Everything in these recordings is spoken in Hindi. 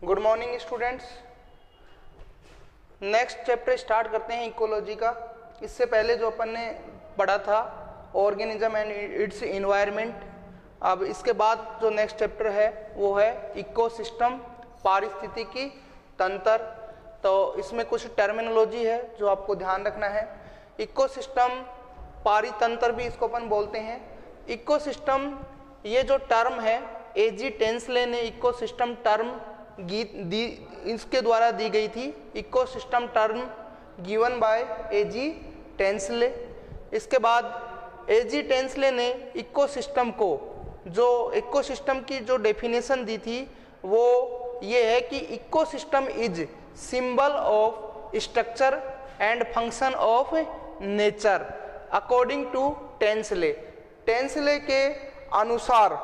Good morning students. Next chapter start करते हैं इकोलॉजी का। इससे पहले जो अपन ने पढ़ा था ऑर्गेनिज्म एंड इट्स एनवायरनमेंट। अब इसके बाद जो नेक्स्ट चैप्टर है वो है इकोसिस्टम, पारिस्थितिकी तंत्र। तो इसमें कुछ टर्मिनोलॉजी है जो आपको ध्यान रखना है। इकोसिस्टम, पारितंत्र भी इसको अपन बोलते हैं। इकोसिस्टम ये जो टर्म है एजी टेंसले ने इकोसिस्टम टर्म इसके द्वारा दी गई थी। Ecosystem term given by AG Tansley. इसके बाद एजी टेंसले ने इकोसिस्टम को, जो इकोसिस्टम की जो डेफिनेशन दी थी वो ये है कि ecosystem is symbol of structure and function of nature according to Tansley. Tansley के अनुसार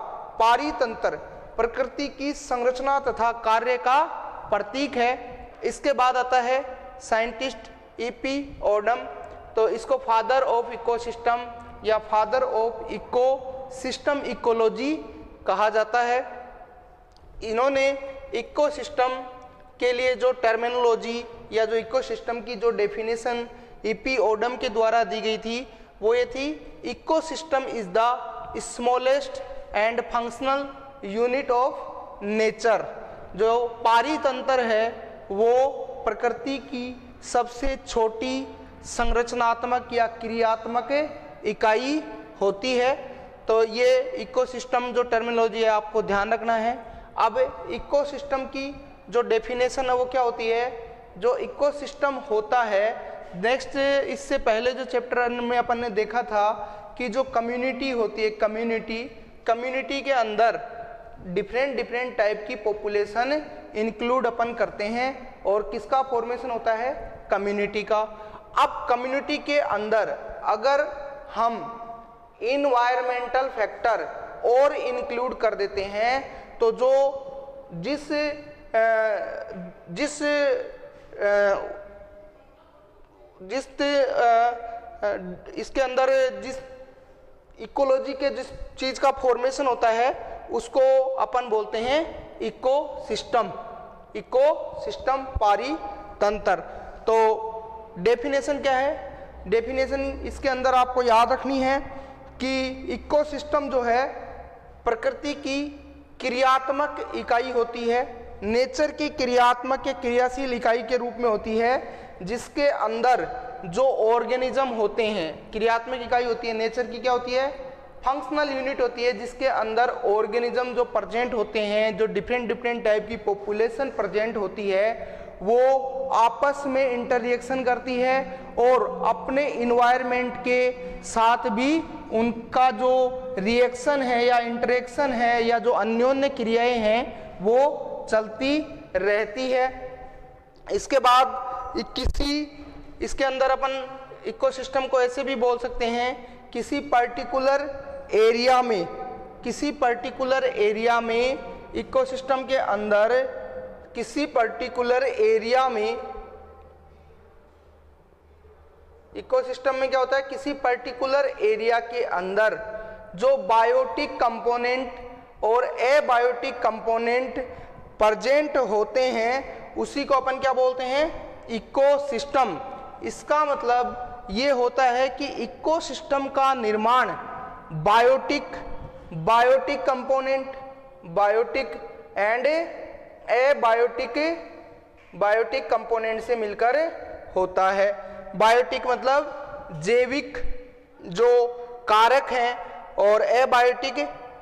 पारितंत्र प्रकृति की संरचना तथा कार्य का प्रतीक है। इसके बाद आता है साइंटिस्ट ईपी ओडम। तो इसको फादर ऑफ इकोसिस्टम या फादर ऑफ इकोसिस्टम इकोलॉजी कहा जाता है। इन्होंने इकोसिस्टम के लिए जो टर्मिनोलॉजी या जो इकोसिस्टम की जो डेफिनेशन ईपी ओडम के द्वारा दी गई थी वो ये थी, ecosystem is the smallest and functional unit of nature. जो पारितंत्र है वो प्रकृति की सबसे छोटी संरचनात्मक या क्रियात्मक इकाई होती है। तो ये इकोसिस्टम जो टर्मिनोलॉजी है आपको ध्यान रखना है। अब इकोसिस्टम की जो डेफिनेशन है वो क्या होती है? जो इकोसिस्टम होता है, नेक्स्ट इससे पहले जो चैप्टर में अपन ने देखा था कि जो कम्युनिटी होती है, कम्युनिटी के अंदर डिफरेंट टाइप की पॉपुलेशन इंक्लूड अपन करते हैं और किसका फॉर्मेशन होता है? कम्युनिटी का। अब कम्युनिटी के अंदर अगर हम इन्वायरमेंटल फैक्टर और इंक्लूड कर देते हैं तो जो इसके अंदर जिस इकोलॉजी के जिस चीज का फॉर्मेशन होता है उसको अपन बोलते हैं इकोसिस्टम। इकोसिस्टम पारितंत्र। तो डेफिनेशन क्या है? डेफिनेशन इसके अंदर आपको याद रखनी है कि इकोसिस्टम जो है प्रकृति की क्रियात्मक इकाई होती है, नेचर की क्रियात्मक या क्रियाशील इकाई के रूप में होती है, जिसके अंदर जो ऑर्गेनिज्म होते हैं, क्रियात्मक इकाई होती है, नेचर की क्या होती है? फंक्शनल यूनिट होती है, जिसके अंदर ऑर्गेनिज्म जो प्रेजेंट होते हैं, जो डिफरेंट टाइप की पॉपुलेशन प्रेजेंट होती है, वो आपस में इंटररिएक्शन करती है और अपने इन्वायरमेंट के साथ भी उनका जो रिएक्शन है या इंटरेक्शन है या जो अन्योन्य क्रियाएं हैं वो चलती रहती है। इसके बाद इसके अंदर अपन इकोसिस्टम को ऐसे भी बोल सकते हैं, किसी पर्टिकुलर एरिया में इकोसिस्टम के अंदर किसी पर्टिकुलर एरिया में इकोसिस्टम में क्या होता है? किसी पर्टिकुलर एरिया के अंदर जो बायोटिक कंपोनेंट और एबायोटिक कंपोनेंट प्रेजेंट होते हैं उसी को अपन क्या बोलते हैं? इकोसिस्टम। इसका मतलब ये होता है कि इकोसिस्टम का निर्माण biotic component, biotic and biotic component से मिलकर होता है। बायोटिक मतलब जैविक जो कारक हैं और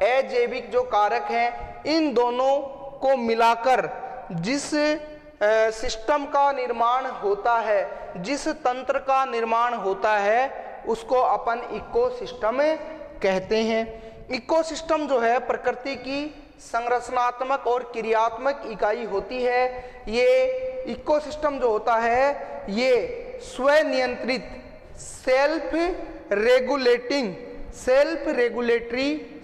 अजैविक जो कारक हैं, इन दोनों को मिलाकर जिस सिस्टम का निर्माण होता है, जिस तंत्र का निर्माण होता है, उसको अपन इकोसिस्टम कहते हैं। इकोसिस्टम जो है प्रकृति की संरचनात्मक और क्रियात्मक इकाई होती है। ये इकोसिस्टम जो होता है ये स्वनियंत्रित, सेल्फ रेगुलेटरी,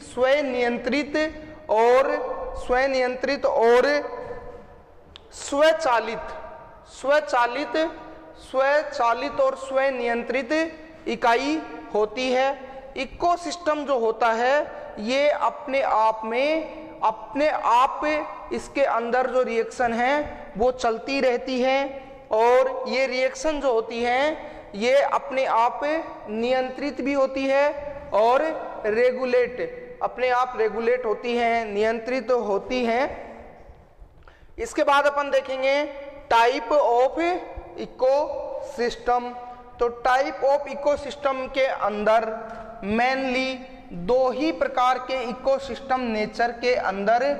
स्वनियंत्रित और स्वचालित और स्वनियंत्रित इकाई होती है। इकोसिस्टम जो होता है ये अपने आप इसके अंदर जो रिएक्शन है वो चलती रहती है, और ये रिएक्शन जो होती है ये अपने आप नियंत्रित भी होती है और अपने आप रेगुलेट होती हैं, नियंत्रित होती हैं। इसके बाद अपन देखेंगे टाइप ऑफ इकोसिस्टम। तो टाइप ऑफ इकोसिस्टम के अंदर मेनली दो ही प्रकार के इकोसिस्टम नेचर के अंदर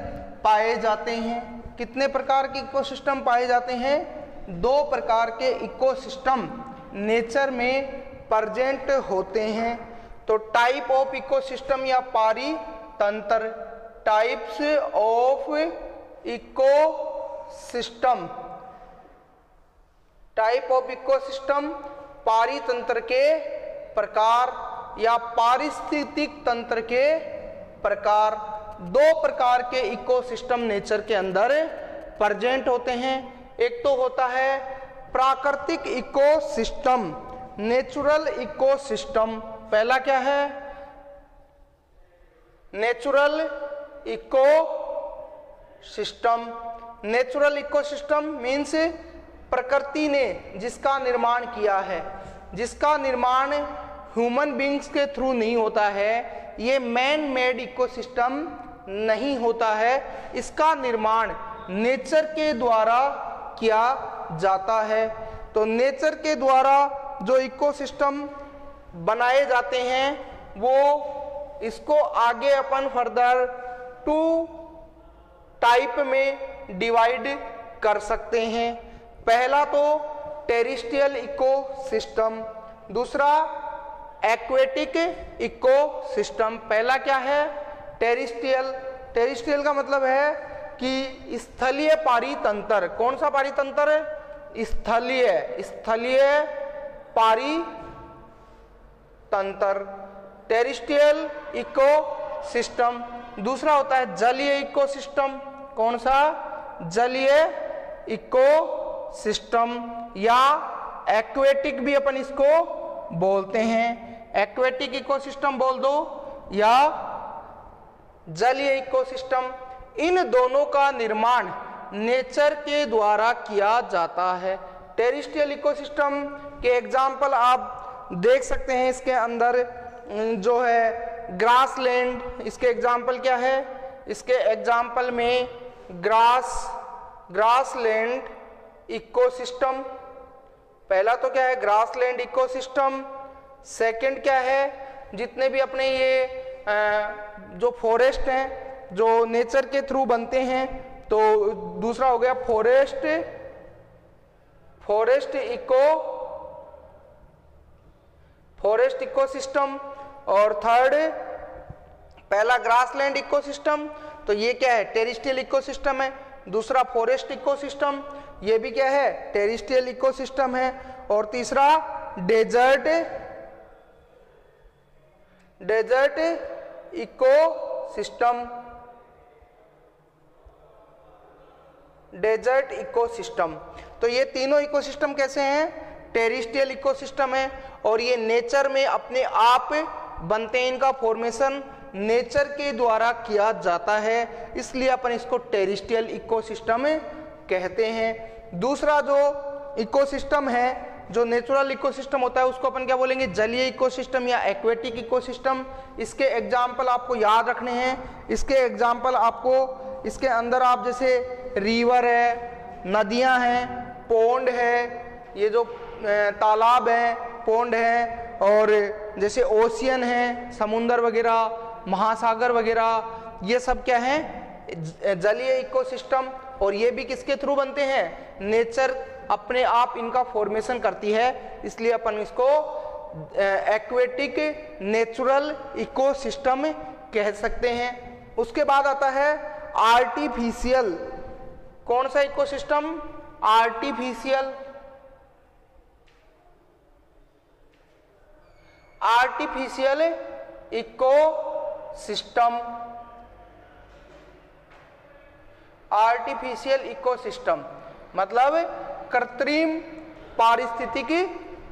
पाए जाते हैं। कितने प्रकार के इकोसिस्टम पाए जाते हैं? 2 प्रकार के इकोसिस्टम नेचर में प्रेजेंट होते हैं। तो टाइप ऑफ इकोसिस्टम या पारितंत्र, types of ecosystem, type of ecosystem पारितंत्र के प्रकार या पारिस्थितिक तंत्र के प्रकार। 2 प्रकार के इकोसिस्टम नेचर के अंदर प्रेजेंट होते हैं। एक तो होता है प्राकृतिक इकोसिस्टम, नेचुरल इकोसिस्टम। पहला क्या है? Natural ecosystem. Natural ecosystem means प्रकृति ने जिसका निर्माण किया है, जिसका निर्माण ह्यूमन बींग्स के थ्रू नहीं होता है, ये मैन मेड इकोसिस्टम नहीं होता है। इसका निर्माण नेचर के द्वारा किया जाता है। तो नेचर के द्वारा जो इकोसिस्टम बनाए जाते हैं वो इसको आगे अपन फर्दर 2 टाइप में डिवाइड कर सकते हैं। पहला तो टेरेस्ट्रियल इकोसिस्टम, दूसरा एक्वेटिक इकोसिस्टम। पहला क्या है? टेरेस्ट्रियल। टेरेस्ट्रियल का मतलब है कि स्थलीय पारितंत्र। कौन सा पारितंत्र? स्थलीय पारितंत्र, टेरेस्ट्रियल इकोसिस्टम। दूसरा होता है जलीय इकोसिस्टम। कौन सा? जलीय इकोसिस्टम या एक्वेटिक भी अपन इसको बोलते हैं। एक्वेटिक इकोसिस्टम बोल दो या जलीय इकोसिस्टम। इन दोनों का निर्माण नेचर के द्वारा किया जाता है। टेरेस्ट्रियल इकोसिस्टम के एग्जाम्पल आप देख सकते हैं। इसके अंदर जो है ग्रासलैंड, इसके एग्जाम्पल क्या है? इसके एग्जाम्पल में ग्रासलैंड इकोसिस्टम। पहला तो क्या है? Grassland ecosystem. सेकंड क्या है? जितने भी अपने ये जो फॉरेस्ट हैं जो नेचर के थ्रू बनते हैं, तो दूसरा हो गया फॉरेस्ट इकोसिस्टम, और थर्ड पहला ग्रासलैंड इकोसिस्टम, तो ये क्या है? टेरेस्ट्रियल इकोसिस्टम है। दूसरा फॉरेस्ट इकोसिस्टम, ये भी क्या है? टेरेस्ट्रियल इकोसिस्टम है। और तीसरा डेजर्ट इकोसिस्टम। तो ये तीनों इकोसिस्टम कैसे हैं? टेरेस्ट्रियल इकोसिस्टम है, और ये नेचर में अपने आप बनते हैं। इनका फॉर्मेशन नेचर के द्वारा किया जाता है, इसलिए अपन इसको टेरेस्ट्रियल इकोसिस्टम कहते हैं। दूसरा जो इकोसिस्टम है, जो नेचुरल इकोसिस्टम होता है, उसको अपन क्या बोलेंगे? जलीय इकोसिस्टम या एक्वेटिक इकोसिस्टम। इसके एग्जाम्पल आपको याद रखने हैं। इसके एग्जाम्पल आपको इसके अंदर आप जैसे रिवर है, नदियां हैं, पोंड है, ये जो तालाब हैं, पोंड हैं, और जैसे ओशियन है, समुंदर वगैरह, महासागर वगैरह, ये सब क्या है? जलीय इकोसिस्टम। और ये भी किसके थ्रू बनते हैं? नेचर अपने आप इनका फॉर्मेशन करती है, इसलिए अपन इसको एक्वेटिक नेचुरल इकोसिस्टम कह सकते हैं। उसके बाद आता है आर्टिफिशियल। कौन सा ecosystem? Artificial ecosystem. Artificial ecosystem मतलब कृत्रिम पारिस्थितिक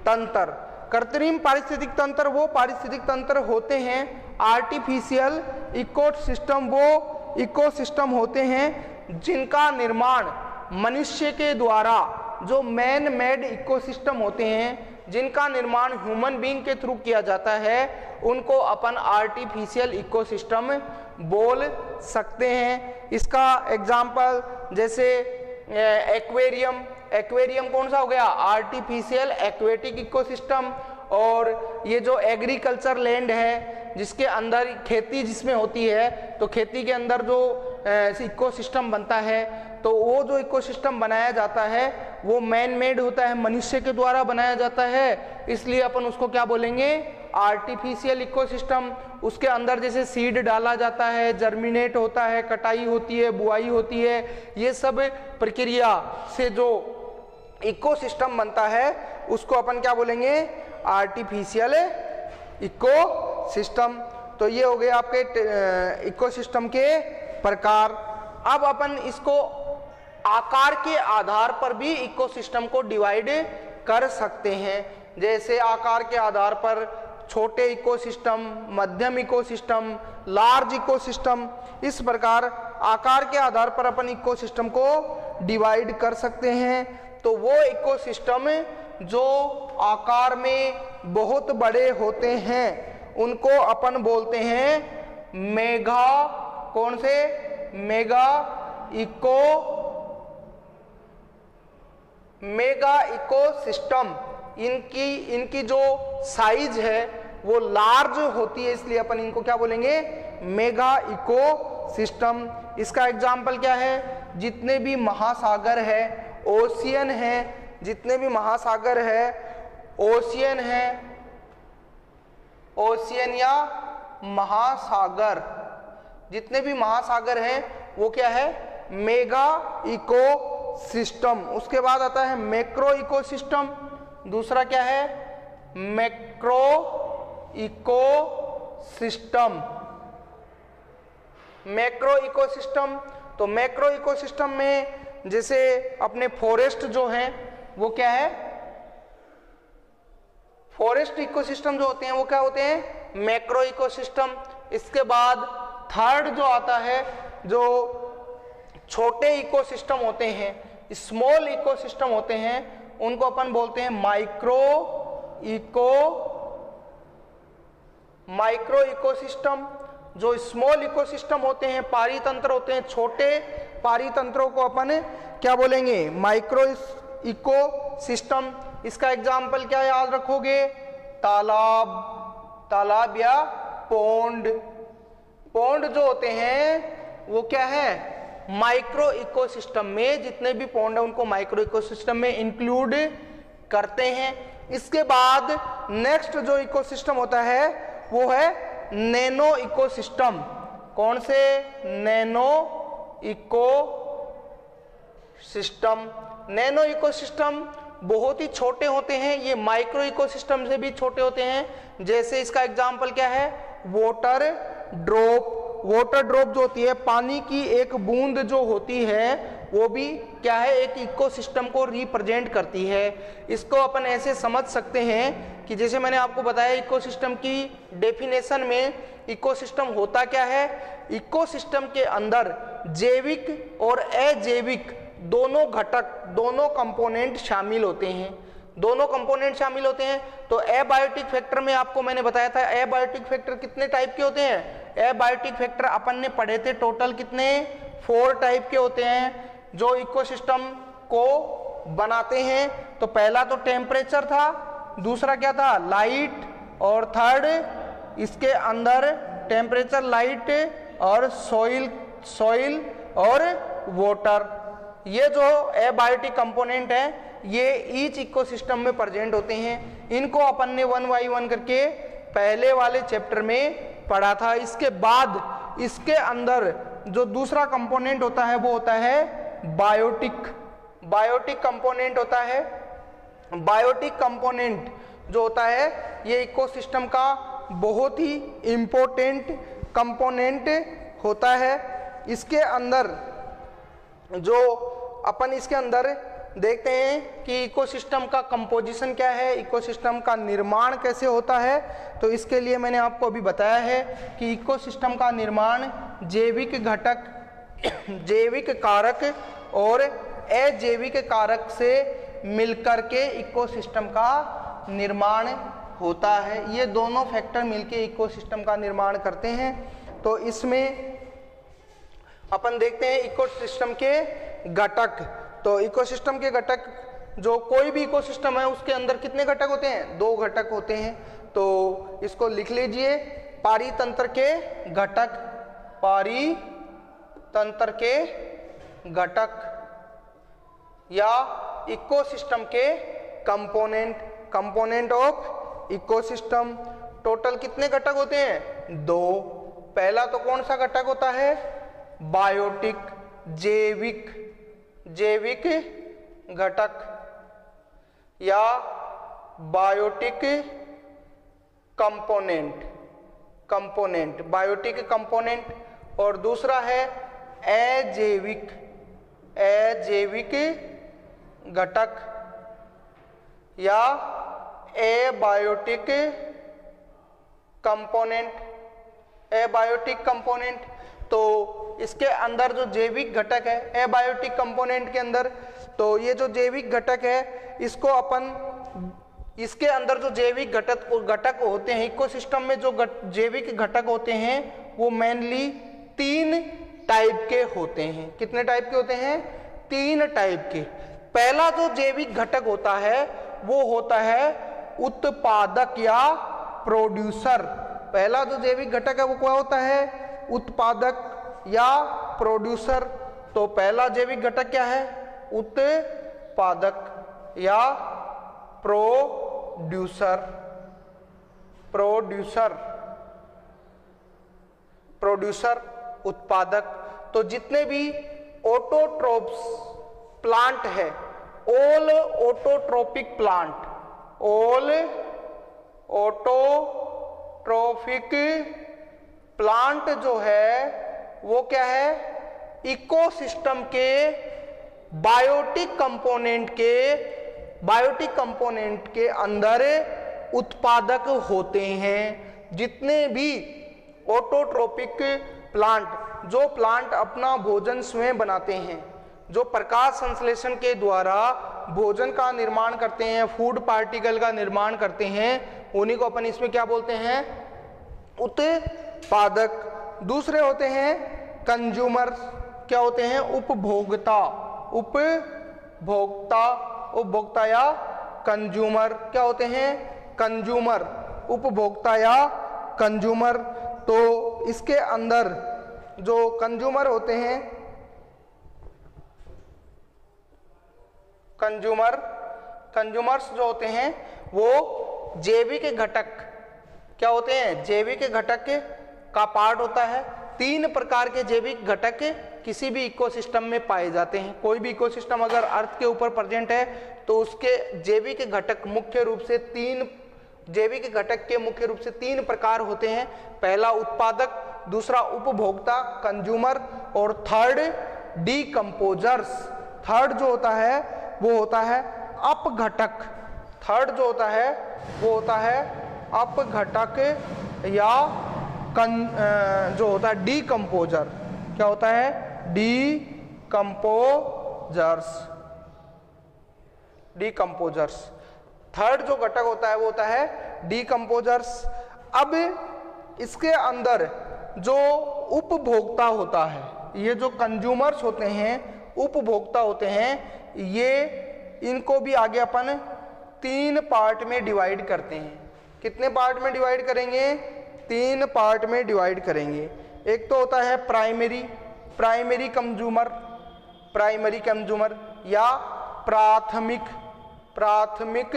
तंत्र। कृत्रिम पारिस्थितिक तंत्र वो पारिस्थितिक तंत्र होते हैं। आर्टिफिशियल इकोसिस्टम वो इकोसिस्टम होते हैं जिनका निर्माण मनुष्य के द्वारा, जो मैन मेड इकोसिस्टम होते हैं जिनका निर्माण ह्यूमन बीइंग के थ्रू किया जाता है, उनको अपन आर्टिफिशियल इकोसिस्टम बोल सकते हैं। इसका एग्जाम्पल जैसे एक्वेरियम, एक्वेरियम कौन सा हो गया, आर्टिफिशियल एक्वेटिक इकोसिस्टम। और ये जो एग्रीकल्चर लैंड है जिसके अंदर खेती जिसमें होती है, तो खेती के अंदर जो इकोसिस्टम बनता है, तो वो जो इकोसिस्टम बनाया जाता है वो मैन मेड होता है, मनुष्य के द्वारा बनाया जाता है, इसलिए अपन उसको क्या बोलेंगे, आर्टिफिशियल इकोसिस्टम। उसके अंदर जैसे सीड डाला जाता है, जर्मिनेट होता है, कटाई होती है, बुआई होती है, ये सब प्रक्रिया से जो इकोसिस्टम बनता है उसको अपन क्या बोलेंगे, आर्टिफिशियल इकोसिस्टम। तो ये हो गए आपके इकोसिस्टम के प्रकार। अब अपन इसको आकार के आधार पर भी इकोसिस्टम को डिवाइड कर सकते हैं। जैसे आकार के आधार पर छोटे इकोसिस्टम, मध्यम इकोसिस्टम, लार्ज इकोसिस्टम, इस प्रकार आकार के आधार पर अपन इकोसिस्टम को डिवाइड कर सकते हैं। तो वो इकोसिस्टम जो आकार में बहुत बड़े होते हैं उनको अपन बोलते हैं मेगा, कौन से, मेगा इकोसिस्टम। इनकी जो साइज है वो लार्ज होती है, इसलिए अपन इनको क्या बोलेंगे, मेगा इकोसिस्टम। इसका एग्जाम्पल क्या है, जितने भी महासागर है, ओशियन है, जितने भी महासागर है, ओशियन है, ओशियन या महासागर, जितने भी महासागर हैं वो क्या है, मेगा इकोसिस्टम। उसके बाद आता है मैक्रो इकोसिस्टम, दूसरा क्या है, मैक्रो इकोसिस्टम। मैक्रो इकोसिस्टम, तो मैक्रो इकोसिस्टम में जैसे अपने फॉरेस्ट जो हैं वो क्या है, फॉरेस्ट इकोसिस्टम जो होते हैं वो क्या होते हैं, मैक्रो इकोसिस्टम। इसके बाद थर्ड जो आता है, जो छोटे इकोसिस्टम होते हैं, स्मॉल इकोसिस्टम होते हैं, उनको अपन बोलते हैं माइक्रो इकोसिस्टम। जो स्मॉल इकोसिस्टम होते हैं, पारितंत्र होते हैं, छोटे पारितंत्रों को अपन क्या बोलेंगे, माइक्रो इकोसिस्टम। इसका एग्जाम्पल क्या याद रखोगे, तालाब, तालाब या पोंड। पोंड जो होते हैं वो क्या है, माइक्रो इकोसिस्टम में, जितने भी पोंड है उनको माइक्रो इकोसिस्टम में इंक्लूड करते हैं। इसके बाद नेक्स्ट जो इकोसिस्टम होता है वो है नैनो इकोसिस्टम। कौन से, नैनो इकोसिस्टम। नैनो इकोसिस्टम बहुत ही छोटे होते हैं, ये माइक्रो इकोसिस्टम से भी छोटे होते हैं। जैसे इसका एग्जाम्पल क्या है, वाटर ड्रॉप। वाटर ड्रॉप जो होती है, पानी की एक बूंद जो होती है, वो भी क्या है, एक इकोसिस्टम को रिप्रेजेंट करती है। इसको अपन ऐसे समझ सकते हैं कि जैसे मैंने आपको बताया इकोसिस्टम की डेफिनेशन में, इकोसिस्टम होता क्या है, इकोसिस्टम के अंदर जैविक और अजैविक दोनों घटक, दोनों कंपोनेंट शामिल होते हैं, दोनों कंपोनेंट शामिल होते हैं। तो एबायोटिक फैक्टर में आपको मैंने बताया था, एबायोटिक फैक्टर कितने टाइप के होते हैं, एबायोटिक फैक्टर अपन ने पढ़े थे टोटल कितने, 4 टाइप के होते हैं जो इकोसिस्टम को बनाते हैं। तो पहला तो टेम्परेचर था, दूसरा क्या था, लाइट, और थर्ड इसके अंदर टेम्परेचर, लाइट और सॉइल और वाटर। ये जो एबायोटिक कंपोनेंट है ये ईच इकोसिस्टम में प्रेजेंट होते हैं। इनको अपन ने 1 बाय 1 करके पहले वाले चैप्टर में पढ़ा था। इसके बाद इसके अंदर जो दूसरा कंपोनेंट होता है वो होता है बायोटिक कंपोनेंट होता है। बायोटिक कंपोनेंट जो होता है ये इकोसिस्टम का बहुत ही इंपॉर्टेंट कंपोनेंट होता है। इसके अंदर जो अपन इसके अंदर देखते हैं कि इकोसिस्टम का कंपोजिशन क्या है, इकोसिस्टम का निर्माण कैसे होता है। तो इसके लिए मैंने आपको अभी बताया है कि इकोसिस्टम का निर्माण जैविक घटक, जैविक कारक और अजैविक कारक से मिलकर के इकोसिस्टम का निर्माण होता है। ये दोनों फैक्टर मिलके इकोसिस्टम का निर्माण करते हैं। तो इसमें अपन देखते हैं इकोसिस्टम के घटक। तो इकोसिस्टम के घटक, जो कोई भी इकोसिस्टम है उसके अंदर कितने घटक होते हैं? 2 घटक होते हैं। तो इसको लिख लीजिए, पारितंत्र के घटक, पारितंत्र के घटक, या इकोसिस्टम के component, component of ecosystem. Total कितने घटक होते हैं? 2। पहला तो कौन सा घटक होता है? बायोटिक, जैविक, जैविक घटक या biotic component, component, biotic component. और दूसरा है अजैविक, अजैविक घटक या एबायोटिक कंपोनेंट, एबायोटिक कंपोनेंट। तो इसके अंदर जो जैविक घटक है एबायोटिक कंपोनेंट के अंदर, तो ये जो जैविक घटक है इसको अपन, इसके अंदर जो जैविक घटक होते हैं इकोसिस्टम में, जो जैविक घटक होते हैं वो मेनली 3 टाइप के होते हैं। कितने टाइप के होते हैं? 3 टाइप के। पहला जो जैविक घटक होता है वो होता है उत्पादक या प्रोड्यूसर। पहला जो जैविक घटक है वो क्या होता है? उत्पादक या प्रोड्यूसर। तो पहला जैविक घटक क्या है? उत्पादक या प्रोड्यूसर, प्रोड्यूसर, प्रोड्यूसर, उत्पादक। तो जितने भी ऑटोट्रोप्स प्लांट है, all autotrophic plant, all autotrophic plant जो है वो क्या है? इकोसिस्टम के बायोटिक कंपोनेंट के, बायोटिक कंपोनेंट के अंदर उत्पादक होते हैं। जितने भी ऑटोट्रोपिक प्लांट, जो प्लांट अपना भोजन स्वयं बनाते हैं, जो प्रकाश संश्लेषण के द्वारा भोजन का निर्माण करते हैं, फूड पार्टिकल का निर्माण करते हैं, उन्हीं को अपन इसमें क्या बोलते हैं? उत्पादक। दूसरे होते हैं कंज्यूमर, क्या होते हैं? उपभोक्ता, उपभोक्ता, उपभोक्ता या कंज्यूमर। क्या होते हैं? कंज्यूमर, उपभोक्ता या कंज्यूमर। तो इसके अंदर जो कंज्यूमर होते हैं, कंज्यूमर, कंज्यूमर्स जो होते हैं वो जैविक घटक क्या होते हैं? जैविक घटक का पार्ट होता है। 3 प्रकार के जैविक घटक किसी भी इकोसिस्टम में पाए जाते हैं। कोई भी इकोसिस्टम अगर अर्थ के ऊपर प्रेजेंट है तो उसके जैविक घटक मुख्य रूप से 3, जैविक घटक के मुख्य रूप से 3 प्रकार होते हैं। पहला उत्पादक, दूसरा उपभोक्ता, कंज्यूमर, और थर्ड डीकंपोजर्स। थर्ड जो होता है वो होता है अपघटक। थर्ड जो होता है वो होता है अपघटक या जो होता है डीकंपोजर। क्या होता है? Decomposers, decomposers. थर्ड जो घटक होता है वो होता है डीकंपोजर्स। अब इसके अंदर जो उपभोक्ता होता है, ये जो कंज्यूमर्स होते हैं, उपभोक्ता होते हैं, ये इनको भी आगे अपन 3 पार्ट में डिवाइड करते हैं। कितने पार्ट में डिवाइड करेंगे? 3 पार्ट में डिवाइड करेंगे। एक तो होता है primary, primary consumer, primary consumer, या प्राथमिक, प्राथमिक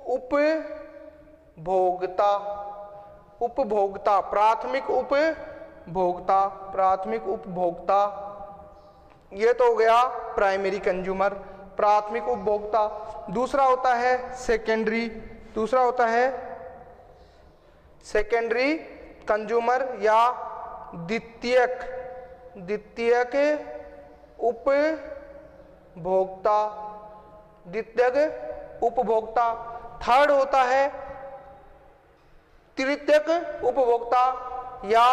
उपभोक्ता, उपभोक्ता, प्राथमिक उपभोक्ता, प्राथमिक उपभोक्ता। ये तो हो गया प्राइमरी कंज्यूमर, प्राथमिक उपभोक्ता। दूसरा होता है सेकेंडरी, दूसरा होता है सेकेंडरी कंज्यूमर या द्वितीयक, द्वितीयक उपभोक्ता, द्वितीयक उपभोक्ता। थर्ड होता है तृतीयक उपभोक्ता या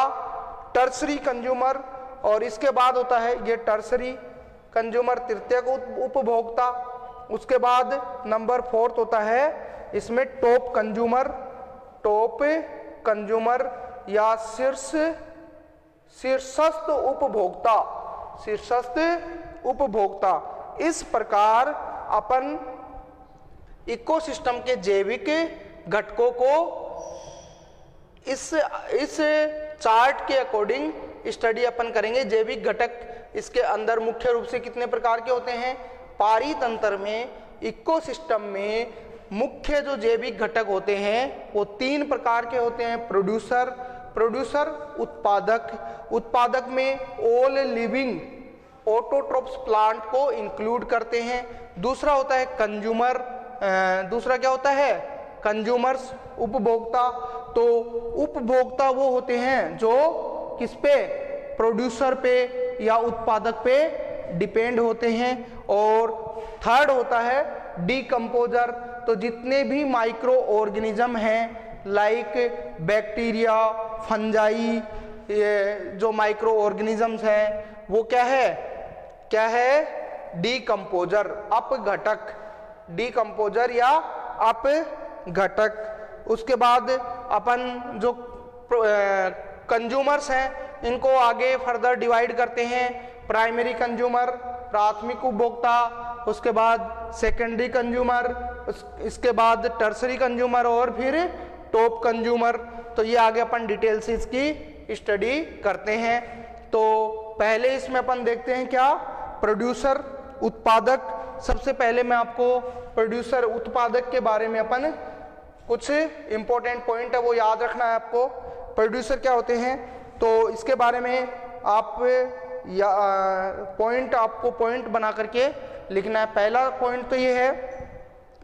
टर्सरी कंज्यूमर, और इसके बाद होता है ये टर्सरी कंज्यूमर, तृतीयक उपभोक्ता। उसके बाद नंबर 4 होता है इसमें टॉप कंज्यूमर या शीर्षस्थ उपभोक्ता। इस प्रकार अपन इकोसिस्टम के जैविक घटकों को इस चार्ट के अकॉर्डिंग स्टडी अपन करेंगे। जैविक घटक इसके अंदर मुख्य रूप से कितने प्रकार के होते हैं? पारितंत्र में, इकोसिस्टम में मुख्य जो जैविक घटक होते हैं वो 3 प्रकार के होते हैं। प्रोड्यूसर उत्पादक में ऑल लिविंग ऑटोट्रोप्स प्लांट को इंक्लूड करते हैं। दूसरा होता है कंज्यूमर, दूसरा क्या होता है? कंज्यूमर्स, उपभोक्ता। तो उपभोक्ता वो होते हैं जो किस पे? प्रोड्यूसर पे या उत्पादक पे डिपेंड होते हैं। और थर्ड होता है डीकंपोजर। तो जितने भी माइक्रो ऑर्गेनिज्म हैं लाइक बैक्टीरिया, फंजाई, ये जो माइक्रो ऑर्गेनिजम्स हैं वो क्या है? डीकंपोजर, अपघटक, डीकंपोजर या अपघटक। उसके बाद अपन जो कंज्यूमर्स हैं इनको आगे फर्दर डिवाइड करते हैं। प्राइमरी कंज्यूमर, प्राथमिक उपभोक्ता, उसके बाद सेकेंडरी कंज्यूमर, इसके बाद टर्सरी कंज्यूमर और फिर टॉप कंज्यूमर। तो ये आगे अपन डिटेल से इसकी स्टडी करते हैं। तो पहले इसमें अपन देखते हैं क्या? प्रोड्यूसर, उत्पादक। सबसे पहले मैं आपको प्रोड्यूसर, उत्पादक के बारे में अपन कुछ इंपॉर्टेंट पॉइंट है वो याद रखना है आपको। प्रोड्यूसर क्या होते हैं तो इसके बारे में आप आपको पॉइंट बना करके लिखना है। पहला पॉइंट तो ये है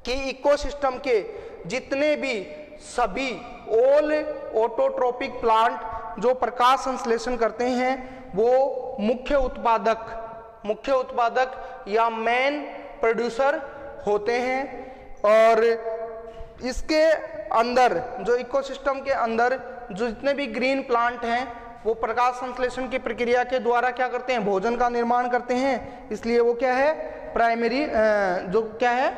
कि इकोसिस्टम के जितने भी सभी ऑल ऑटोट्रोपिक प्लांट जो प्रकाश संश्लेषण करते हैं वो मुख्य उत्पादक या मेन प्रोड्यूसर होते हैं। और इसके अंदर जो इकोसिस्टम के अंदर जो जितने भी ग्रीन प्लांट हैं वो प्रकाश संश्लेषण की प्रक्रिया के द्वारा क्या करते हैं? भोजन का निर्माण करते हैं। इसलिए वो क्या है? प्राइमरी जो क्या है?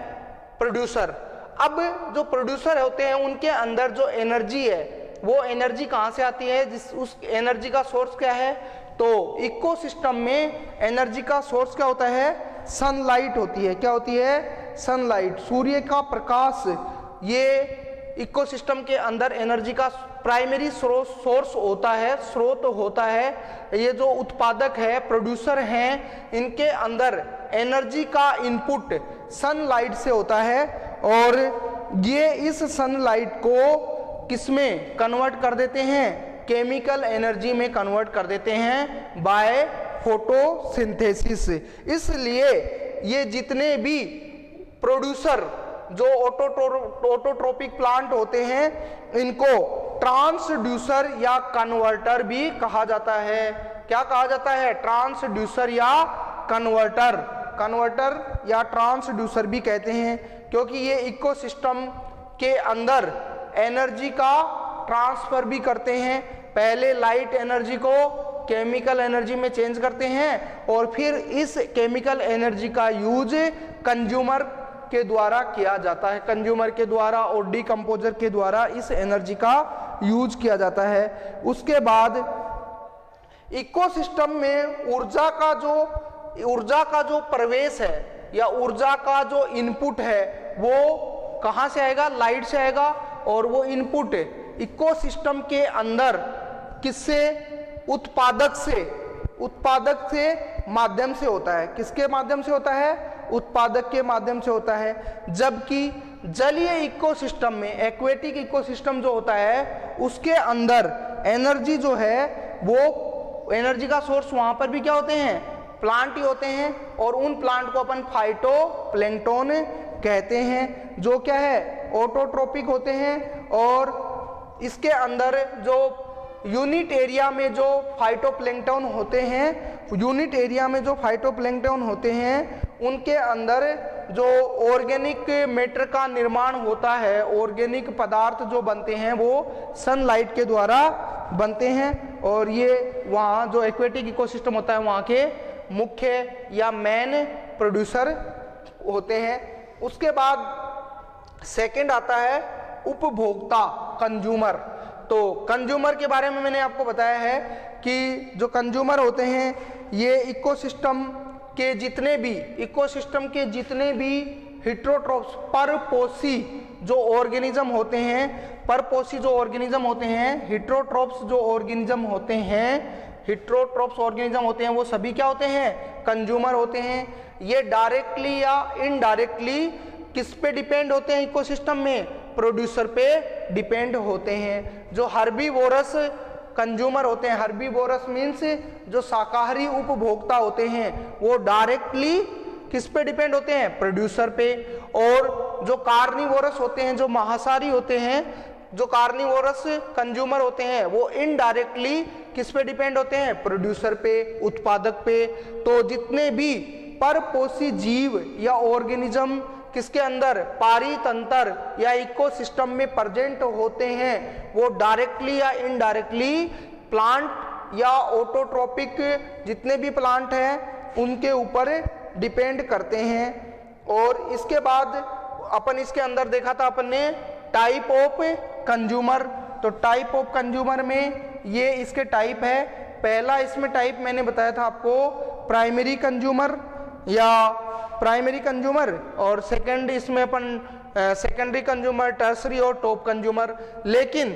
प्रोड्यूसर। अब जो प्रोड्यूसर होते हैं उनके अंदर जो एनर्जी है वो एनर्जी कहाँ से आती है? उस एनर्जी का सोर्स क्या है? तो इकोसिस्टम में एनर्जी का सोर्स क्या होता है? सनलाइट होती है। क्या होती है? सनलाइट, सूर्य का प्रकाश। ये इकोसिस्टम के अंदर एनर्जी का प्राइमरी सोर्स होता है, स्रोत होता है। ये जो उत्पादक है, प्रोड्यूसर हैं, इनके अंदर एनर्जी का इनपुट सनलाइट से होता है और ये इस सनलाइट को किसमें कन्वर्ट कर देते हैं? केमिकल एनर्जी में कन्वर्ट कर देते हैं बाय फोटोसिंथेसिस। इसलिए ये जितने भी प्रोड्यूसर जो ऑटोट्रोपिक प्लांट होते हैं इनको ट्रांसड्यूसर या कन्वर्टर भी कहा जाता है। क्या कहा जाता है? ट्रांसड्यूसर या कन्वर्टर या ट्रांसड्यूसर भी कहते हैं, क्योंकि ये इकोसिस्टम के अंदर एनर्जी का ट्रांसफर भी करते हैं। पहले लाइट एनर्जी को केमिकल एनर्जी में चेंज करते हैं और फिर इस केमिकल एनर्जी का यूज कंज्यूमर के द्वारा किया जाता है। कंज्यूमर के द्वारा और डीकंपोजर के द्वारा इस एनर्जी का यूज किया जाता है। उसके बाद इकोसिस्टम में ऊर्जा का जो प्रवेश है या ऊर्जा का जो इनपुट है वो कहाँ से आएगा? लाइट से आएगा। और वो इनपुट इकोसिस्टम के अंदर किससे? उत्पादक से माध्यम से होता है। किसके माध्यम से होता है? उत्पादक के माध्यम से होता है। जबकि जलीय इकोसिस्टम में, एक्वेटिक इकोसिस्टम जो होता है उसके अंदर एनर्जी जो है वो एनर्जी का सोर्स वहां पर भी क्या होते हैं? प्लांट ही होते हैं। और उन प्लांट को अपन फाइटोप्लैंक्टन कहते हैं, जो क्या है? ऑटोट्रोपिक होते हैं। और इसके अंदर जो यूनिट एरिया में जो फाइटोप्लैंक्टन होते हैं उनके अंदर जो ऑर्गेनिक मैटर का निर्माण होता है, ऑर्गेनिक पदार्थ जो बनते हैं वो सनलाइट के द्वारा बनते हैं, और ये वहाँ जो एक्वेटिक इकोसिस्टम होता है वहाँ के मुख्य या मेन प्रोड्यूसर होते हैं। उसके बाद सेकंड आता है उपभोक्ता, कंज्यूमर। तो कंज्यूमर के बारे में मैंने आपको बताया है कि जो कंज्यूमर होते हैं ये इकोसिस्टम के जितने भी हेटेरोट्रोफ्स परपोषी जो ऑर्गेनिज्म होते हैं, परपोषी जो ऑर्गेनिज्म होते हैं, हेटेरोट्रोफ्स जो ऑर्गेनिज्म होते हैं, हेटेरोट्रोफ्स ऑर्गेनिज्म होते हैं, वो सभी क्या होते हैं? कंज्यूमर होते हैं। ये डायरेक्टली या इनडायरेक्टली किस पे डिपेंड होते हैं इकोसिस्टम में? प्रोड्यूसर पे डिपेंड होते हैं। जो हर्बीवोरस कंज्यूमर होते हैं, हर्बीवोरस मीन्स जो शाकाहारी उपभोक्ता होते हैं, वो डायरेक्टली किस पे डिपेंड होते हैं? प्रोड्यूसर पे। और जो कार्निवोरस होते हैं, जो मांसाहारी होते हैं, जो कार्निवोरस कंज्यूमर होते हैं, वो इनडायरेक्टली किस पे डिपेंड होते हैं? प्रोड्यूसर पे, उत्पादक पे। तो जितने भी परपोषी जीव या ऑर्गेनिज्म किसके अंदर? पारितंत्र या इकोसिस्टम में प्रेजेंट होते हैं, वो डायरेक्टली या इनडायरेक्टली प्लांट या ऑटोट्रोपिक जितने भी प्लांट हैं उनके ऊपर डिपेंड करते हैं। और इसके बाद अपन इसके अंदर देखा था अपन ने टाइप ऑफ कंज्यूमर। तो टाइप ऑफ कंज्यूमर में ये इसके टाइप है। पहला इसमें टाइप मैंने बताया था आपको प्राइमरी कंज्यूमर या प्राइमरी कंज्यूमर, और सेकेंड इसमें अपन सेकेंडरी कंज्यूमर, टर्सरी और टॉप कंज्यूमर। लेकिन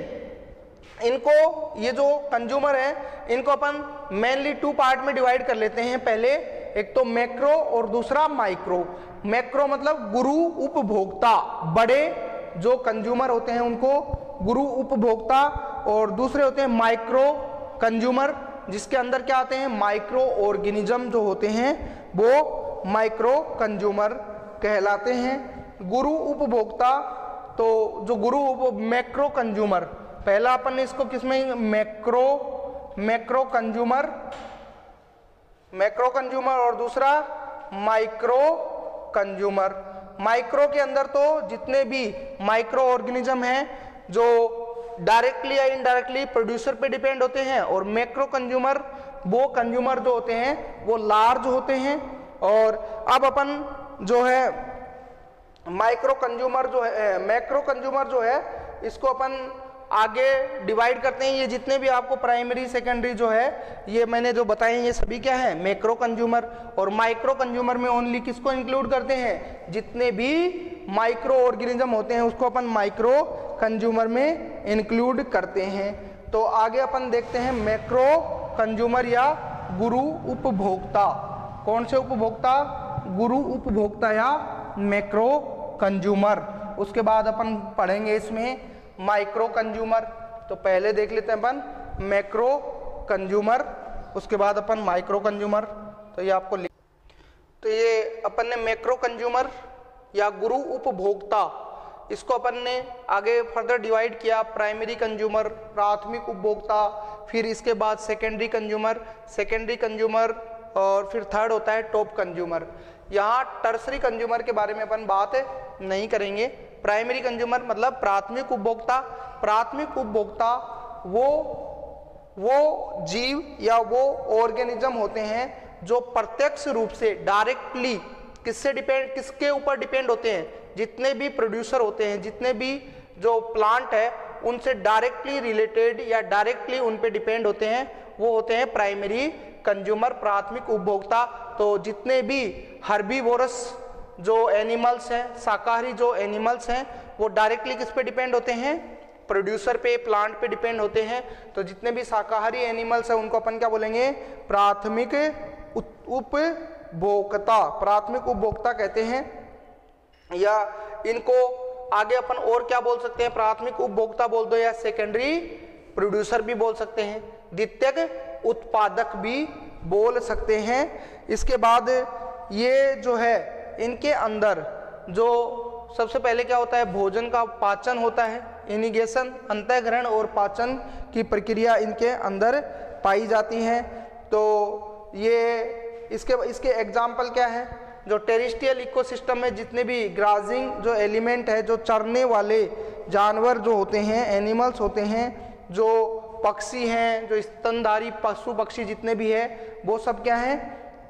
इनको ये जो कंज्यूमर है इनको अपन मेनली टू पार्ट में डिवाइड कर लेते हैं। पहले एक तो मैक्रो और दूसरा माइक्रो। मैक्रो मतलब गुरु उपभोक्ता, बड़े जो कंज्यूमर होते हैं उनको गुरु उपभोक्ता, और दूसरे होते हैं माइक्रो कंज्यूमर जिसके अंदर क्या आते हैं? माइक्रो ऑर्गेनिज्म जो होते हैं वो माइक्रो कंज्यूमर कहलाते हैं। गुरु उपभोक्ता, तो जो मैक्रो कंज्यूमर, पहला अपन ने इसको किसमें? मैक्रो कंज्यूमर और दूसरा माइक्रो कंज्यूमर। माइक्रो के अंदर तो जितने भी माइक्रो ऑर्गेनिज्म हैं जो डायरेक्टली या इनडायरेक्टली प्रोड्यूसर पे डिपेंड होते हैं, और मैक्रो कंज्यूमर वो कंज्यूमर जो होते हैं वो लार्ज होते हैं। और अब अपन जो है मैक्रो कंज्यूमर जो है इसको अपन आगे डिवाइड करते हैं। ये जितने भी आपको प्राइमरी सेकेंडरी जो है ये मैंने जो बताए ये सभी क्या है? Macro consumer. और माइक्रो कंज्यूमर में ओनली किसको इंक्लूड करते हैं? जितने भी माइक्रो ऑर्गेनिज्म होते हैं उसको अपन माइक्रो कंज्यूमर में इंक्लूड करते हैं। तो आगे अपन देखते हैं मैक्रो कंज्यूमर या गुरु उपभोक्ता। कौन से उपभोक्ता? गुरु उपभोक्ता या मैक्रो कंज्यूमर। उसके बाद अपन पढ़ेंगे इसमें माइक्रो कंज्यूमर। तो पहले देख लेते हैं अपन मैक्रो कंज्यूमर, उसके बाद अपन माइक्रो कंज्यूमर। तो ये आपको तो ये अपन ने मैक्रो कंज्यूमर या गुरु उपभोक्ता, इसको अपन ने आगे फर्दर डिवाइड किया। प्राइमरी कंज्यूमर, प्राथमिक उपभोक्ता, फिर इसके बाद सेकेंडरी कंज्यूमर, और फिर थर्ड होता है टॉप कंज्यूमर। यहाँ टर्सरी कंज्यूमर के बारे में अपन बात नहीं करेंगे। प्राइमरी कंज्यूमर मतलब प्राथमिक उपभोक्ता। प्राथमिक उपभोक्ता वो जीव या वो ऑर्गेनिज्म होते हैं जो प्रत्यक्ष रूप से डायरेक्टली किसके ऊपर डिपेंड होते हैं? जितने भी प्रोड्यूसर होते हैं, जितने भी जो प्लांट है उनसे डायरेक्टली रिलेटेड या डायरेक्टली उन पे डिपेंड होते हैं, वो होते हैं प्राइमरी कंज्यूमर, प्राथमिक उपभोक्ता। तो जितने भी हर्बीवोरस जो एनिमल्स हैं, शाकाहारी जो एनिमल्स हैं, वो डायरेक्टली किस पे डिपेंड होते हैं? प्रोड्यूसर पे, प्लांट पे डिपेंड होते हैं। तो जितने भी शाकाहारी एनिमल्स हैं उनको अपन क्या बोलेंगे? प्राथमिक उपभोक्ता, प्राथमिक उपभोक्ता कहते हैं। या इनको आगे अपन और क्या बोल सकते हैं? प्राथमिक उपभोक्ता बोल दो या सेकेंडरी प्रोड्यूसर भी बोल सकते हैं, द्वितीयक उत्पादक भी बोल सकते हैं। इसके बाद ये जो है इनके अंदर जो सबसे पहले क्या होता है? भोजन का पाचन होता है, इनिगेशन, अंतःग्रहण और पाचन की प्रक्रिया इनके अंदर पाई जाती है। तो ये इसके एग्जाम्पल क्या है? जो टेरेस्ट्रियल इकोसिस्टम में जितने भी ग्राजिंग जो एलिमेंट है, जो चरने वाले जानवर जो होते हैं, एनिमल्स होते हैं, जो पक्षी हैं, जो स्तनधारी पशु पक्षी जितने भी है, वो सब क्या हैं,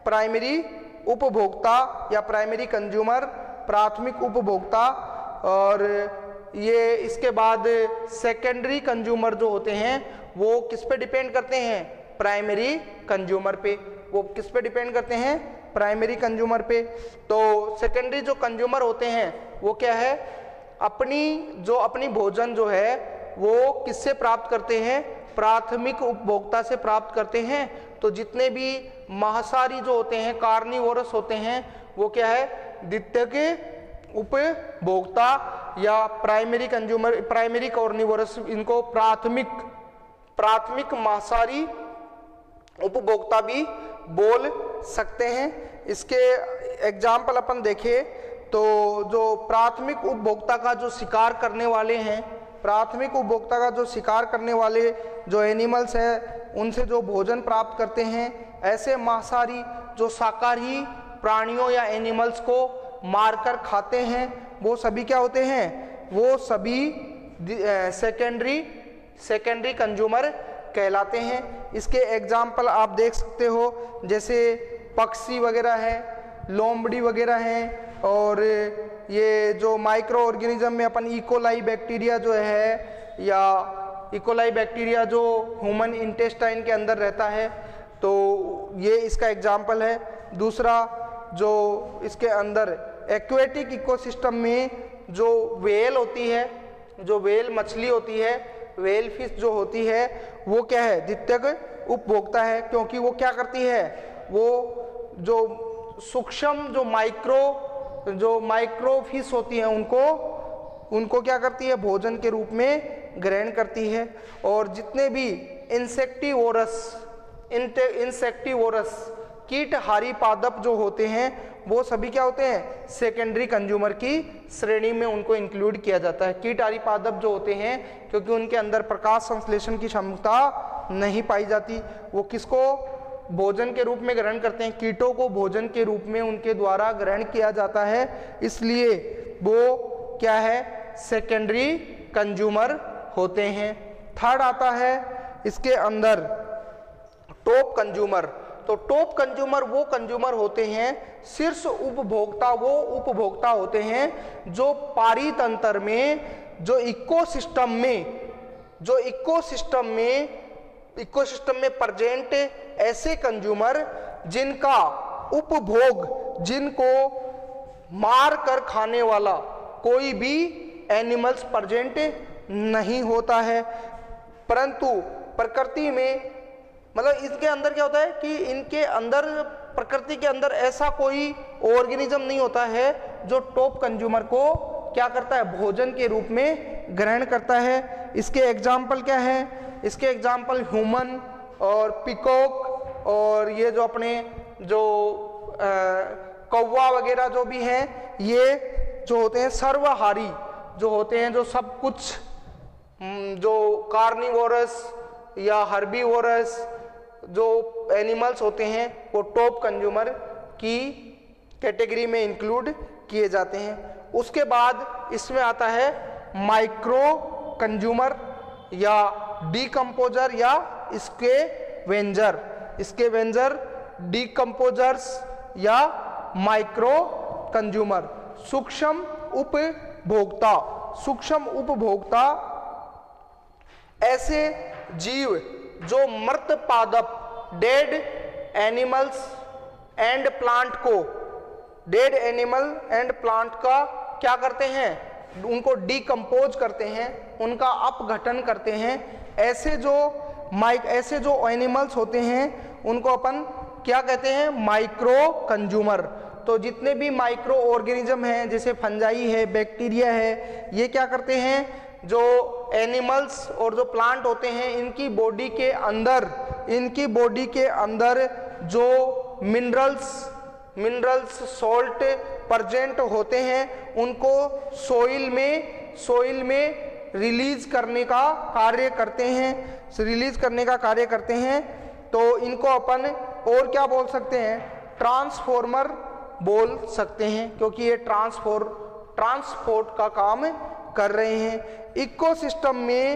प्राइमरी उपभोक्ता या प्राइमरी कंज्यूमर, प्राथमिक उपभोक्ता। और ये इसके बाद सेकेंडरी कंज्यूमर जो होते हैं वो किस पे डिपेंड करते हैं, प्राइमरी कंज्यूमर पे। वो किस पे डिपेंड करते हैं, प्राइमरी कंज्यूमर पे। तो सेकेंडरी जो कंज्यूमर होते हैं वो क्या है, अपनी भोजन जो है वो किससे प्राप्त करते हैं, प्राथमिक उपभोक्ता से प्राप्त करते हैं। तो जितने भी मांसाहारी जो होते हैं, कार्निवोरस होते हैं, वो क्या है, द्वितीयक उपभोक्ता या प्राइमरी कंज्यूमर, प्राइमरी कार्निवोरस, इनको प्राथमिक मांसाहारी उपभोक्ता भी बोल सकते हैं। इसके एग्जाम्पल अपन देखें तो जो प्राथमिक उपभोक्ता का जो शिकार करने वाले हैं, प्राथमिक उपभोक्ता का जो शिकार करने वाले जो एनिमल्स हैं, उनसे जो भोजन प्राप्त करते हैं, ऐसे मांसाहारी जो शाकाहारी प्राणियों या एनिमल्स को मारकर खाते हैं, वो सभी क्या होते हैं, वो सभी सेकेंडरी कंज्यूमर कहलाते हैं। इसके एग्जाम्पल आप देख सकते हो, जैसे पक्षी वगैरह है, लोमड़ी वगैरह हैं, और ये जो माइक्रो ऑर्गेनिज्म में अपन इकोलाई बैक्टीरिया जो है, या इकोलाई बैक्टीरिया जो ह्यूमन इंटेस्टाइन के अंदर रहता है, तो ये इसका एग्जाम्पल है। दूसरा जो इसके अंदर एक्वेटिक इकोसिस्टम में जो व्हेल होती है, जो व्हेल मछली होती है, व्हेल फिश जो होती है, वो क्या है, द्वितीयक उपभोक्ता है, क्योंकि वो क्या करती है, वो जो सूक्ष्म जो माइक्रो फिश होती हैं, उनको क्या करती है, भोजन के रूप में ग्रहण करती है। और जितने भी इंसेक्टिवोरस कीटहारी पादप जो होते हैं, वो सभी क्या होते हैं, सेकेंडरी कंज्यूमर की श्रेणी में उनको इंक्लूड किया जाता है। कीटहारी पादप जो होते हैं, क्योंकि उनके अंदर प्रकाश संश्लेषण की क्षमता नहीं पाई जाती, वो किसको भोजन के रूप में ग्रहण करते हैं, कीटों को भोजन के रूप में उनके द्वारा ग्रहण किया जाता है, इसलिए वो क्या है, सेकेंडरी कंज्यूमर होते हैं। थर्ड आता है इसके अंदर टॉप कंज्यूमर। तो टॉप कंज्यूमर वो कंज्यूमर होते हैं, शीर्ष उपभोक्ता वो उपभोक्ता होते हैं जो पारितंत्र में, जो इकोसिस्टम में प्रेजेंट ऐसे कंज्यूमर जिनका उपभोग, जिनको मार कर खाने वाला कोई भी एनिमल्स प्रेजेंट नहीं होता है, परंतु प्रकृति में, मतलब इसके अंदर क्या होता है कि इनके अंदर, प्रकृति के अंदर ऐसा कोई ऑर्गेनिज्म नहीं होता है जो टॉप कंज्यूमर को क्या करता है, भोजन के रूप में ग्रहण करता है। इसके एग्जाम्पल क्या है, इसके एग्जाम्पल ह्यूमन और पिकॉक और ये जो अपने जो कौवा वगैरह जो भी हैं, ये जो होते हैं सर्वहारी जो होते हैं, जो सब कुछ जो कार्निवोरस या हर्बीवोरस जो एनिमल्स होते हैं, वो टॉप कंज्यूमर की कैटेगरी में इंक्लूड किए जाते हैं। उसके बाद इसमें आता है माइक्रो कंज्यूमर या डीकम्पोजर या स्कैवेंजर, डीकम्पोजर्स या माइक्रो कंज्यूमर। सूक्ष्म उपभोक्ता ऐसे जीव जो मृत पादप, डेड एनिमल्स एंड प्लांट का क्या करते हैं, उनको डीकम्पोज करते हैं, उनका अपघटन करते हैं। ऐसे जो एनिमल्स होते हैं उनको अपन क्या कहते हैं, माइक्रो कंज्यूमर। तो जितने भी माइक्रो ऑर्गेनिज्म हैं, जैसे फंजाई है, बैक्टीरिया है, ये क्या करते हैं, जो एनिमल्स और जो प्लांट होते हैं, इनकी बॉडी के अंदर जो मिनरल्स सॉल्ट प्रेजेंट होते हैं, उनको सोइल में रिलीज करने का कार्य करते हैं। तो इनको अपन और क्या बोल सकते हैं, बोल सकते हैं, क्योंकि ये ट्रांसपोर्ट का काम कर रहे हैं। इकोसिस्टम में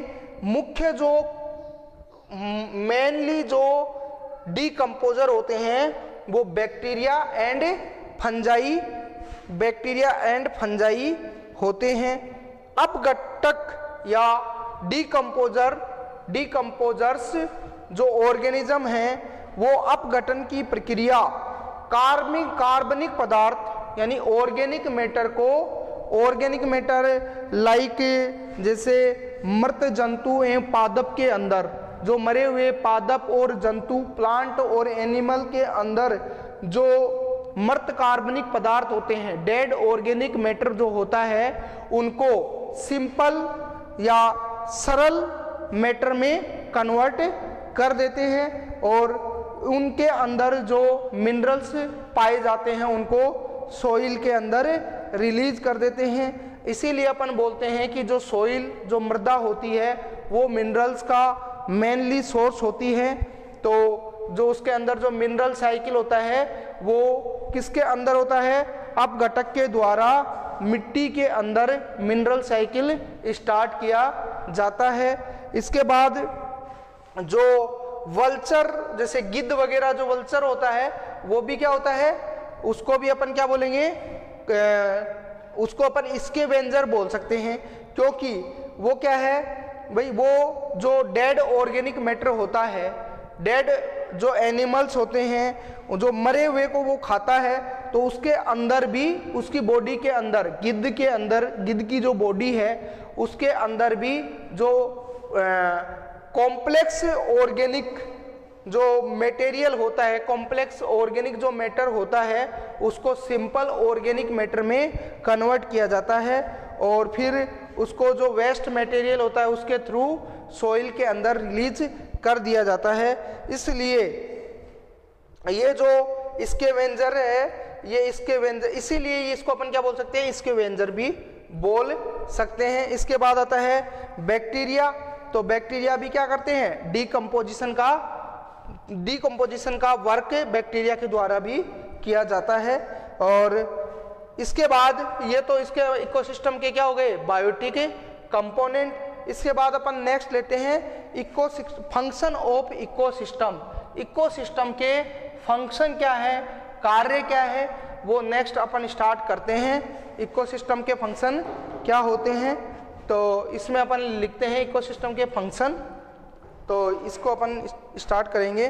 मुख्य जो मेनली जो डीकंपोजर होते हैं वो बैक्टीरिया एंड फंजाई होते हैं। अपघटक या डीकंपोजर्स जो ऑर्गेनिज्म हैं वो अपघटन की प्रक्रिया कार्बनिक पदार्थ यानी ऑर्गेनिक मैटर लाइक जैसे मृत जंतु एवं पादप के अंदर, जो मरे हुए पादप और जंतु प्लांट और एनिमल के अंदर जो मृत कार्बनिक पदार्थ होते हैं, डेड ऑर्गेनिक मैटर जो होता है, उनको सिंपल या सरल मैटर में कन्वर्ट कर देते हैं और उनके अंदर जो मिनरल्स पाए जाते हैं उनको सॉइल के अंदर रिलीज कर देते हैं। इसीलिए अपन बोलते हैं कि जो सॉइल, जो मृदा होती है वो मिनरल्स का मेनली सोर्स होती है। तो जो उसके अंदर जो मिनरल साइकिल होता है वो किसके अंदर होता है? अपघटक के द्वारा मिट्टी के अंदर मिनरल साइकिल स्टार्ट किया जाता है। इसके बाद जो वल्चर, जैसे गिद्ध वगैरह जो वल्चर होता है वो भी क्या होता है, उसको भी अपन क्या बोलेंगे, उसको अपन स्कैवेंजर बोल सकते हैं, क्योंकि वो क्या है भाई, वो जो डेड ऑर्गेनिक मैटर होता है, डेड जो एनिमल्स होते हैं जो मरे हुए को वो खाता है, तो उसके अंदर भी, उसकी बॉडी के अंदर, गिद्ध की जो बॉडी है उसके अंदर भी जो कॉम्प्लेक्स ऑर्गेनिक जो मटेरियल होता है, कॉम्प्लेक्स ऑर्गेनिक जो मैटर होता है, उसको सिंपल ऑर्गेनिक मैटर में कन्वर्ट किया जाता है और फिर उसको जो वेस्ट मटेरियल होता है उसके थ्रू सॉइल के अंदर रिलीज कर दिया जाता है। इसलिए ये जो स्कैवेंजर है, ये स्कैवेंजर, इसीलिए इसको अपन क्या बोल सकते हैं, स्कैवेंजर भी बोल सकते हैं। इसके बाद आता है बैक्टीरिया। तो बैक्टीरिया भी क्या करते हैं, डीकंपोजिशन का वर्क बैक्टीरिया के द्वारा भी किया जाता है। और इसके बाद ये तो इसके इकोसिस्टम के क्या हो गए, बायोटिक कंपोनेंट। इसके बाद अपन नेक्स्ट लेते हैं फंक्शन ऑफ इकोसिस्टम। इकोसिस्टम के फंक्शन क्या है, कार्य क्या है, वो नेक्स्ट अपन स्टार्ट करते हैं। इकोसिस्टम के फंक्शन क्या होते हैं, तो इसमें अपन लिखते हैं इकोसिस्टम के फंक्शन। तो इसको अपन स्टार्ट करेंगे।